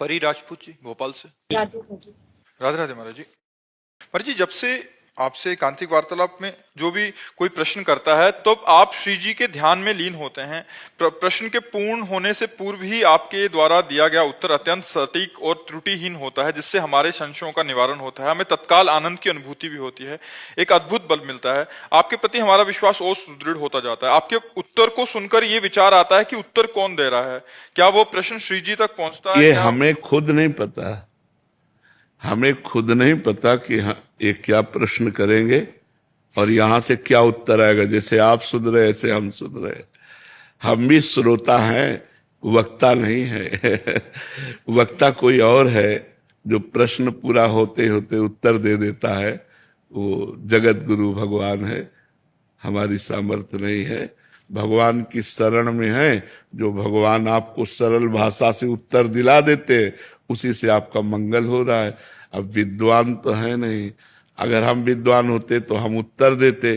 परी राजपूत जी भोपाल से। राधे राधे राधे महाराज जी। महाराज जी, जब से आपसे एकांतिक वार्तालाप में जो भी कोई प्रश्न करता है तो आप श्री जी के ध्यान में लीन होते हैं। प्रश्न के पूर्ण होने से पूर्व ही आपके द्वारा दिया गया उत्तर अत्यंत सटीक और त्रुटिहीन होता है, जिससे हमारे संशयों का निवारण होता है, हमें तत्काल आनंद की अनुभूति भी होती है, एक अद्भुत बल मिलता है। आपके प्रति हमारा विश्वास और सुदृढ़ होता जाता है। आपके उत्तर को सुनकर ये विचार आता है कि उत्तर कौन दे रहा है, क्या वो प्रश्न श्री जी तक पहुंचता है? ये हमें खुद नहीं पता, हमें खुद नहीं पता कि ये क्या प्रश्न करेंगे और यहां से क्या उत्तर आएगा। जैसे आप सुन रहे ऐसे हम सुन रहे, हम भी श्रोता हैं, वक्ता नहीं है। वक्ता कोई और है जो प्रश्न पूरा होते होते उत्तर दे देता है, वो जगत गुरु भगवान है। हमारी सामर्थ्य नहीं है, भगवान की शरण में है। जो भगवान आपको सरल भाषा से उत्तर दिला देते, उसी से आपका मंगल हो रहा है। अब विद्वान तो है नहीं, अगर हम विद्वान होते तो हम उत्तर देते,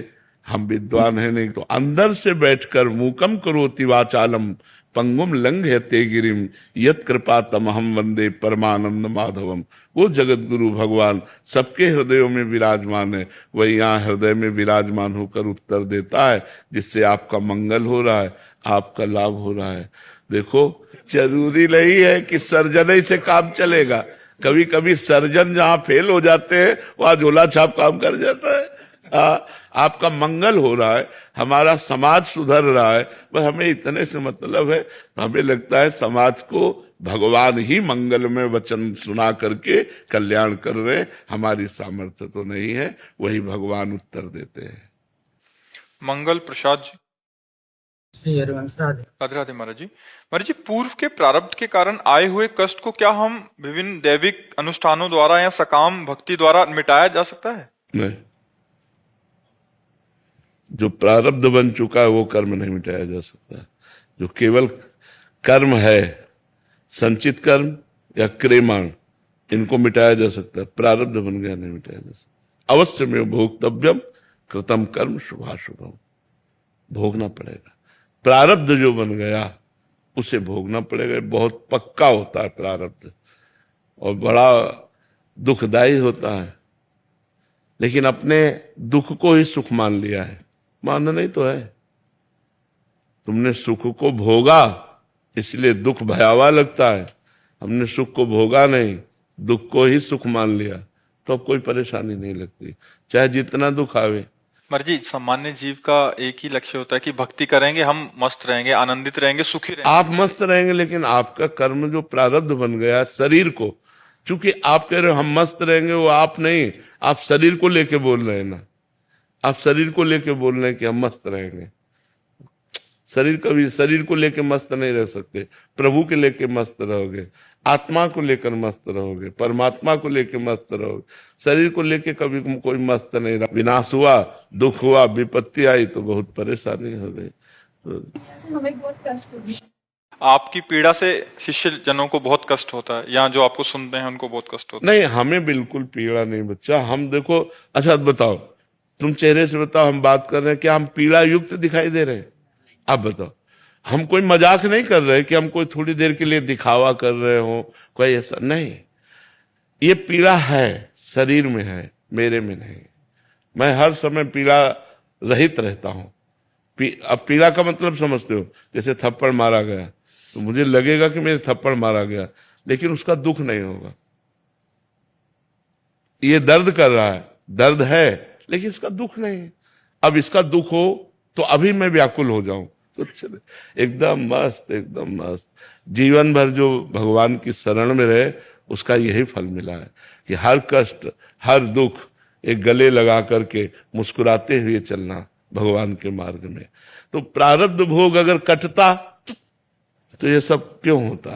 हम विद्वान है नहीं। तो अंदर से बैठकर मूकम करोति वाचालम पंगुम लंघयते गिरिम यत् कृपा तमहम वंदे परमानंद माधवम। वो जगत गुरु भगवान सबके हृदयों में विराजमान है, वही यहाँ हृदय में विराजमान होकर उत्तर देता है, जिससे आपका मंगल हो रहा है, आपका लाभ हो रहा है। देखो, जरूरी नहीं है कि सर्जन ही से काम चलेगा। कभी कभी सर्जन जहां फेल हो जाते हैं वहां झोला छाप काम कर जाता है। आपका मंगल हो रहा है, हमारा समाज सुधर रहा है, बस हमें इतने से मतलब है। हमें लगता है समाज को भगवान ही मंगल में वचन सुना करके कल्याण कर रहे हैं, हमारी सामर्थ्य तो नहीं है, वही भगवान उत्तर देते हैं। मंगल प्रसाद जी। श्री हरिवंश राधे राधे राधे महाराज जी। महाराज जी, पूर्व के प्रारब्ध के कारण आए हुए कष्ट को क्या हम विभिन्न दैविक अनुष्ठानों द्वारा या सकाम भक्ति द्वारा मिटाया जा सकता है? नहीं, जो प्रारब्ध बन चुका है वो कर्म नहीं मिटाया जा सकता। जो केवल कर्म है, संचित कर्म या क्रियमाण, इनको मिटाया जा सकता है। प्रारब्ध बन गया नहीं मिटाया जा सकता। अवश्य में भोक्तव्यम कृतम कर्म शुभाशुभम, भोगना पड़ेगा। प्रारब्ध जो बन गया उसे भोगना पड़ेगा। बहुत पक्का होता है प्रारब्ध और बड़ा दुखदाई होता है, लेकिन अपने दुख को ही सुख मान लिया है। मानना नहीं तो है, तुमने सुख को भोगा इसलिए दुख भयावह लगता है। हमने सुख को भोगा नहीं, दुख को ही सुख मान लिया, तो अब कोई परेशानी नहीं लगती, चाहे जितना दुख आवे। महाराज जी, सामान्य जीव का एक ही लक्ष्य होता है कि भक्ति करेंगे, हम मस्त रहेंगे, आनंदित रहेंगे, सुखी रहेंगे। आप मस्त रहेंगे, लेकिन आपका कर्म जो प्रारब्ध बन गया शरीर को, चूंकि आप कह रहे हो हम मस्त रहेंगे, वो आप नहीं, आप शरीर को लेके बोल रहे हैं ना। आप शरीर को लेके बोल रहे हैं कि हम मस्त रहेंगे। शरीर को लेके मस्त नहीं रह सकते। प्रभु के लेके मस्त रहोगे, आत्मा को लेकर मस्त रहोगे, परमात्मा को लेके मस्त रहोगे। शरीर को लेके कभी कोई मस्त नहीं रहा। विनाश हुआ, दुख हुआ, विपत्ति आई तो बहुत परेशानी हो गई। हमें बहुत कष्ट होगी। आपकी पीड़ा से शिष्य जनों को बहुत कष्ट होता है, या जो आपको सुनते हैं उनको बहुत कष्ट होता है? नहीं, हमें बिल्कुल पीड़ा नहीं बच्चा। हम देखो, अच्छा बताओ, तुम चेहरे से बताओ, हम बात कर रहे हैं, क्या हम पीड़ा युक्त दिखाई दे रहे हैं? आप बताओ। हम कोई मजाक नहीं कर रहे कि हम कोई थोड़ी देर के लिए दिखावा कर रहे हो, कोई ऐसा नहीं। ये पीड़ा है, शरीर में है, मेरे में नहीं। मैं हर समय पीड़ा रहित रहता हूं। अब पीड़ा का मतलब समझते हो, जैसे थप्पड़ मारा गया तो मुझे लगेगा कि मेरे थप्पड़ मारा गया, लेकिन उसका दुख नहीं होगा। ये दर्द कर रहा है, दर्द है, लेकिन इसका दुख नहीं है। अब इसका दुख हो तो अभी मैं व्याकुल हो जाऊं तो चले, एकदम मस्त, एकदम मस्त। जीवन भर जो भगवान की शरण में रहे, उसका यही फल मिला है कि हर कष्ट, हर दुख एक गले लगा करके मुस्कुराते हुए चलना भगवान के मार्ग में। तो प्रारब्ध भोग अगर कटता तो ये सब क्यों होता?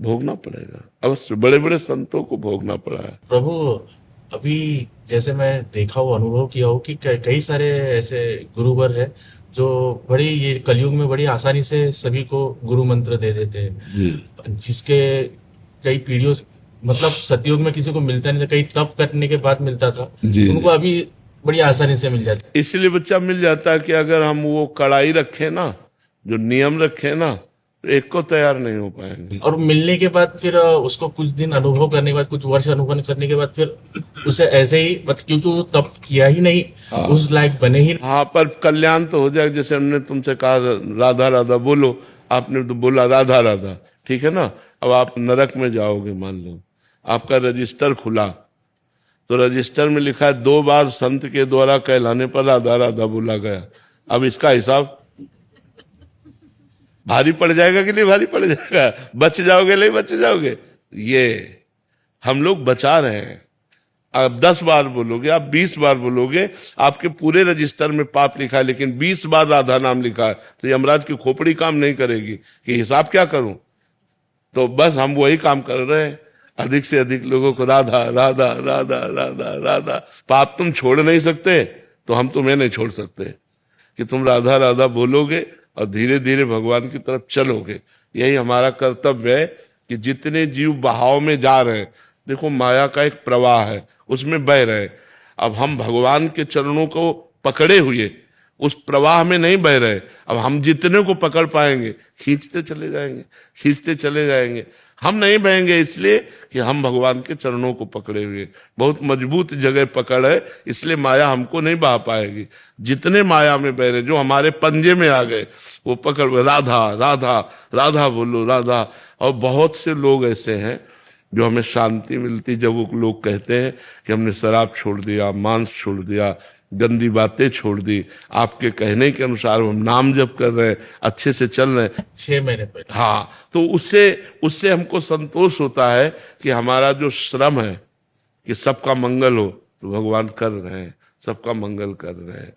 भोगना पड़ेगा, अवश्य। बड़े बड़े संतों को भोगना पड़ा है। प्रभु, अभी जैसे मैं देखा हो, अनुभव किया हो कि कई सारे ऐसे गुरुवर है जो बड़ी, ये कलयुग में बड़ी आसानी से सभी को गुरु मंत्र दे देते हैं, जिसके कई पीढ़ियों मतलब सतयुग में किसी को मिलता नहीं था, कई तप करने के बाद मिलता था, उनको अभी बड़ी आसानी से मिल जाता है। इसलिए बच्चा मिल जाता है कि अगर हम वो कड़ाई रखें ना, जो नियम रखें ना, तो एक को तैयार नहीं हो पाएंगे। और मिलने के बाद फिर उसको कुछ दिन अनुभव करने के बाद, कुछ वर्ष अनुभव करने के बाद फिर उसे ऐसे ही मतलब, क्योंकि वो तब किया ही नहीं, उस लायक बने ही नहीं। हाँ, पर कल्याण तो हो जाए। जैसे हमने तुमसे कहा राधा राधा बोलो, आपने तो बोला राधा राधा, ठीक है ना। अब आप नरक में जाओगे, मान लो आपका रजिस्टर खुला, तो रजिस्टर में लिखा है 2 बार संत के द्वारा कहलाने पर राधा राधा बोला गया। अब इसका हिसाब भारी पड़ जाएगा कि नहीं भारी पड़ जाएगा? बच जाओगे नहीं बच जाओगे? ये हम लोग बचा रहे हैं। आप 10 बार बोलोगे, आप 20 बार बोलोगे, आपके पूरे रजिस्टर में पाप लिखा है, लेकिन 20 बार राधा नाम लिखा है, तो यमराज की खोपड़ी काम नहीं करेगी कि हिसाब क्या करूं। तो बस हम वही काम कर रहे हैं, अधिक से अधिक लोगों को राधा राधा राधा राधा राधा। पाप तुम छोड़ नहीं सकते, तो हम तुम्हें नहीं छोड़ सकते कि तुम राधा राधा बोलोगे और धीरे धीरे भगवान की तरफ चलोगे। यही हमारा कर्तव्य है कि जितने जीव बहाव में जा रहे हैं, देखो माया का एक प्रवाह है, उसमें बह रहे। अब हम भगवान के चरणों को पकड़े हुए उस प्रवाह में नहीं बह रहे। अब हम जितने को पकड़ पाएंगे खींचते चले जाएंगे, खींचते चले जाएंगे। हम नहीं बहेंगे इसलिए कि हम भगवान के चरणों को पकड़े हुए, बहुत मजबूत जगह पकड़ है, इसलिए माया हमको नहीं बहा पाएगी। जितने माया में बह रहे, जो हमारे पंजे में आ गए, वो पकड़ राधा राधा राधा बोलो राधा। और बहुत से लोग ऐसे हैं जो हमें शांति मिलती जब वो लोग कहते हैं कि हमने शराब छोड़ दिया, मांस छोड़ दिया, गंदी बातें छोड़ दी, आपके कहने के अनुसार हम नाम जप कर रहे हैं, अच्छे से चल रहे हैं। 6 महीने पहले। हाँ, तो उससे हमको संतोष होता है कि हमारा जो श्रम है कि सबका मंगल हो, तो भगवान कर रहे हैं, सबका मंगल कर रहे हैं।